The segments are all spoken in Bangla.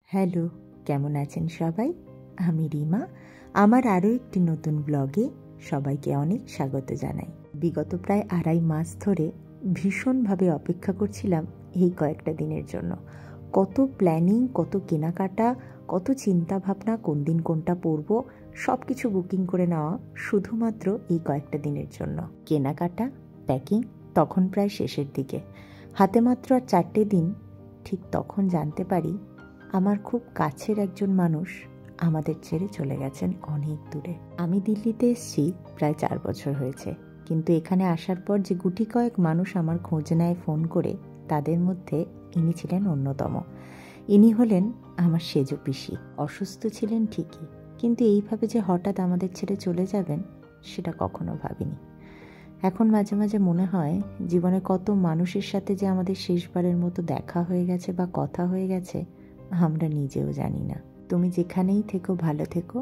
হ্যালো, কেমন আছেন সবাই? আমি রিমা। আমার আরও একটি নতুন ব্লগে সবাইকে অনেক স্বাগত জানাই। বিগত প্রায় 2.5 মাস ধরে ভীষণভাবে অপেক্ষা করছিলাম এই কয়েকটা দিনের জন্য। কত প্ল্যানিং, কত কেনাকাটা, কত চিন্তা ভাবনা, কোন দিন কোনটা পরবো, সব কিছু বুকিং করে নেওয়া শুধুমাত্র এই কয়েকটা দিনের জন্য। কেনাকাটা, প্যাকিং তখন প্রায় শেষের দিকে, হাতে মাত্র আর 4টে দিন। ঠিক তখন জানতে পারি আমার খুব কাছের একজন মানুষ আমাদের ছেড়ে চলে গেছেন অনেক দূরে। আমি দিল্লিতে এসেছি প্রায় 4 বছর হয়েছে, কিন্তু এখানে আসার পর যে গুটি কয়েক মানুষ আমার খোঁজ নেয় ফোন করে, তাদের মধ্যে ইনি ছিলেন অন্যতম। ইনি হলেন আমার সেজ পিসি। অসুস্থ ছিলেন ঠিকই, কিন্তু এইভাবে যে হঠাৎ আমাদের ছেড়ে চলে যাবেন সেটা কখনো ভাবিনি। এখন মাঝে মাঝে মনে হয় জীবনে কত মানুষের সাথে যে আমাদের শেষবারের মতো দেখা হয়ে গেছে বা কথা হয়ে গেছে আমরা নিজেও জানি না। তুমি যেখানেই থেকো ভালো থেকো,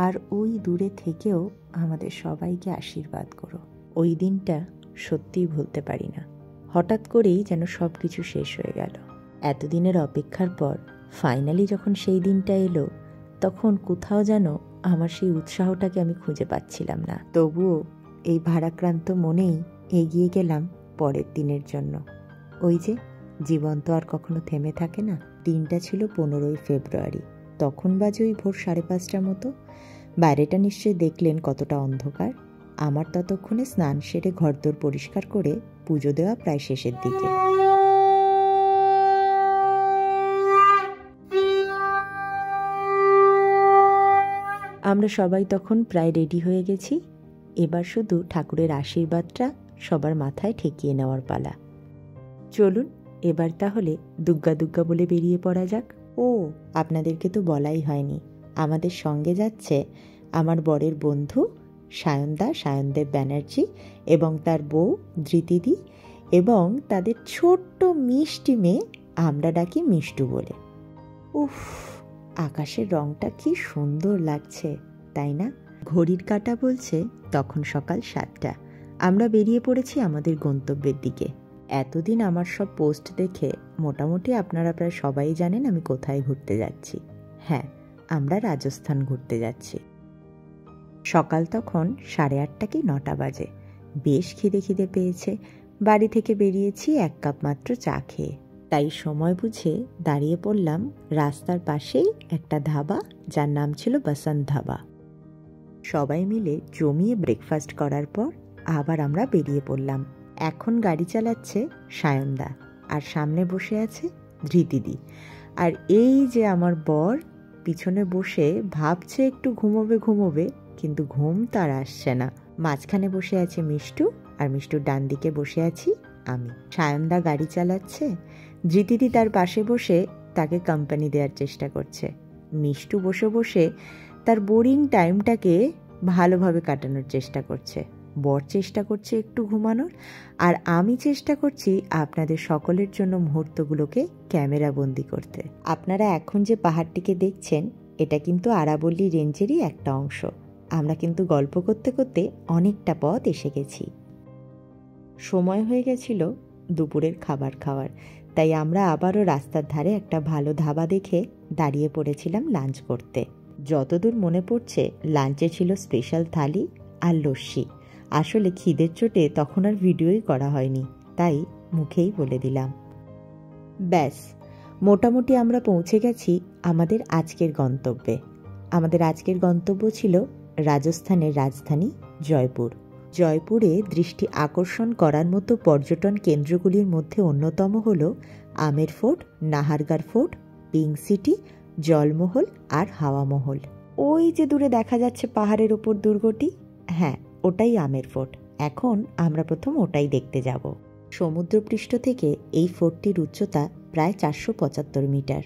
আর ওই দূরে থেকেও আমাদের সবাইকে আশীর্বাদ করো। ওই দিনটা সত্যিই ভুলতে পারি না। হঠাৎ করেই যেন সব কিছু শেষ হয়ে গেল। এতদিনের অপেক্ষার পর ফাইনালি যখন সেই দিনটা এলো, তখন কোথাও যেন আমার সেই উৎসাহটাকে আমি খুঁজে পাচ্ছিলাম না। তবুও এই ভারাক্রান্ত মনেই এগিয়ে গেলাম পরের দিনের জন্য। ওই যে জীবন তো আর কখনো থেমে থাকে না। দিনটা ছিল 15ই ফেব্রুয়ারি। তখন বাজে ওই ভোর 5:30টার মতো। বাইরেটা নিশ্চয়ই দেখলেন কতটা অন্ধকার। আমার ততক্ষণে স্নান সেরে ঘরদোর পরিষ্কার করে পুজো দেওয়া প্রায় শেষের দিকে। আমরা সবাই তখন প্রায় রেডি হয়ে গেছি। এবার শুধু ঠাকুরের আশীর্বাদটা সবার মাথায় ঠেকিয়ে নেওয়ার পালা। চলুন এবার তাহলে দুগ্গা দুগ্গা বলে বেরিয়ে পড়া যাক। ও, আপনাদেরকে তো বলাই হয়নি, আমাদের সঙ্গে যাচ্ছে আমার বরের বন্ধু সায়নদেব ব্যানার্জি এবং তার বউ ধৃতিদি এবং তাদের ছোট্ট মিষ্টি মেয়ে, আমরা ডাকি মিষ্টু বলে। উফ, আকাশের রংটা কি সুন্দর লাগছে, তাই না? ঘড়ির কাঁটা বলছে তখন সকাল 7টা। আমরা বেরিয়ে পড়েছি আমাদের গন্তব্যের দিকে। এতদিন আমার সব পোস্ট দেখে মোটামুটি আপনারা প্রায় সবাই জানেন আমি কোথায় ঘুরতে যাচ্ছি। হ্যাঁ, আমরা রাজস্থান ঘুরতে যাচ্ছি। সকাল তখন 8:30 কি 9টা বাজে। বেশ খিদে পেয়েছে। বাড়ি থেকে বেরিয়েছি 1 কাপ মাত্র চা খেয়ে। তাই সময় বুঝে দাঁড়িয়ে পড়লাম রাস্তার পাশেই একটা ধাবা, যার নাম ছিল বসন্ত ধাবা। সবাই মিলে জমিয়ে ব্রেকফাস্ট করার পর আবার আমরা বেরিয়ে পড়লাম। এখন গাড়ি চালাচ্ছে সায়নদা, আর সামনে বসে আছে ধৃতিদি। আর এই যে আমার বর পিছনে বসে ভাবছে একটু ঘুমোবে, কিন্তু ঘুম তার আসছে না। মাঝখানে বসে আছে মিষ্টু, আর মিষ্টুর ডান দিকে বসে আছি আমি। সায়নদা গাড়ি চালাচ্ছে, ধৃতিদি তার পাশে বসে তাকে কোম্পানি দেওয়ার চেষ্টা করছে। মিষ্টু বসে বসে তার বোরিং টাইমটাকে ভালোভাবে কাটানোর চেষ্টা করছে। বর চেষ্টা করছে একটু ঘুমানোর, আর আমি চেষ্টা করছি আপনাদের সকলের জন্য মুহূর্তগুলোকে ক্যামেরা বন্দি করতে। আপনারা এখন যে পাহাড়টিকে দেখছেন, এটা কিন্তু আরাবল্লী রেঞ্জেরই একটা অংশ। আমরা কিন্তু গল্প করতে করতে অনেকটা পথ এসে গেছি। সময় হয়ে গেছিল দুপুরের খাবার খাওয়ার, তাই আমরা আবারও রাস্তার ধারে একটা ভালো ধাবা দেখে দাঁড়িয়ে পড়েছিলাম লাঞ্চ করতে। যতদূর মনে পড়ছে লাঞ্চে ছিল স্পেশাল থালি আর লস্যি। আসলে খিদের চোটে তখন আর ভিডিওই করা হয়নি, তাই মুখেই বলে দিলাম। ব্যাস, মোটামুটি আমরা পৌঁছে গেছি আমাদের আজকের গন্তব্যে। আমাদের আজকের গন্তব্য ছিল রাজস্থানের রাজধানী জয়পুর। জয়পুরে দৃষ্টি আকর্ষণ করার মতো পর্যটন কেন্দ্রগুলির মধ্যে অন্যতম হল Amer fort, Nahargarh fort, pink city, Jalmahal আর হাওয়া মহল। ওই যে দূরে দেখা যাচ্ছে পাহাড়ের ওপর দুর্গটি, হ্যাঁ ওটাই আমের ফোর্ট। এখন আমরা প্রথম ওটাই দেখতে যাব। সমুদ্রপৃষ্ঠ থেকে এই ফোর্টটির উচ্চতা প্রায় 475 মিটার।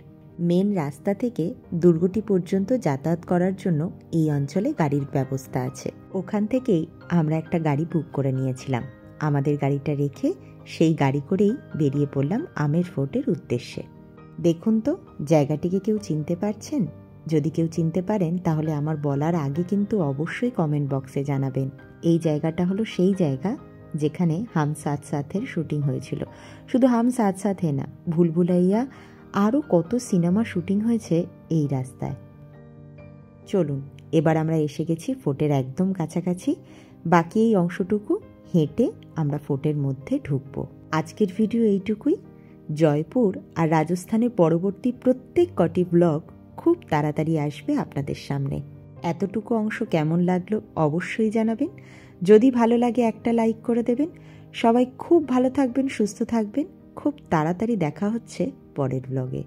মেন রাস্তা থেকে দুর্গটি পর্যন্ত যাতায়াত করার জন্য এই অঞ্চলে গাড়ির ব্যবস্থা আছে। ওখান থেকেই আমরা একটা গাড়ি বুক করে নিয়েছিলাম। আমাদের গাড়িটা রেখে সেই গাড়ি করেই বেরিয়ে পড়লাম আমের ফোর্টের উদ্দেশ্যে। দেখুন তো জায়গাটিকে কেউ চিনতে পারছেন? যদি কেউ চিনতে পারেন তাহলে আমার বলার আগে কিন্তু অবশ্যই কমেন্ট বক্সে জানাবেন। এই জায়গাটা হলো সেই জায়গা যেখানে হাম সাথ সাথের শুটিং হয়েছিল। শুধু হাম সাথ সাথে না, ভুল ভুলাইয়া আরও কত সিনেমা শুটিং হয়েছে এই রাস্তায়। চলুন, এবার আমরা এসে গেছি ফোর্টের একদম কাছাকাছি। বাকি এই অংশটুকু হেঁটে আমরা ফোর্টের মধ্যে ঢুকবো। আজকের ভিডিও এইটুকুই। জয়পুর আর রাজস্থানের পরবর্তী প্রত্যেক কটি ব্লগ খুব তাড়াতাড়ি আসবে আপনাদের সামনে। এতটুকু অংশ কেমন লাগলো অবশ্যই জানাবেন। যদি ভালো লাগে একটা লাইক করে দেবেন। সবাই খুব ভালো থাকবেন, সুস্থ থাকবেন। খুব তাড়াতাড়ি দেখা হচ্ছে পরের ব্লগে।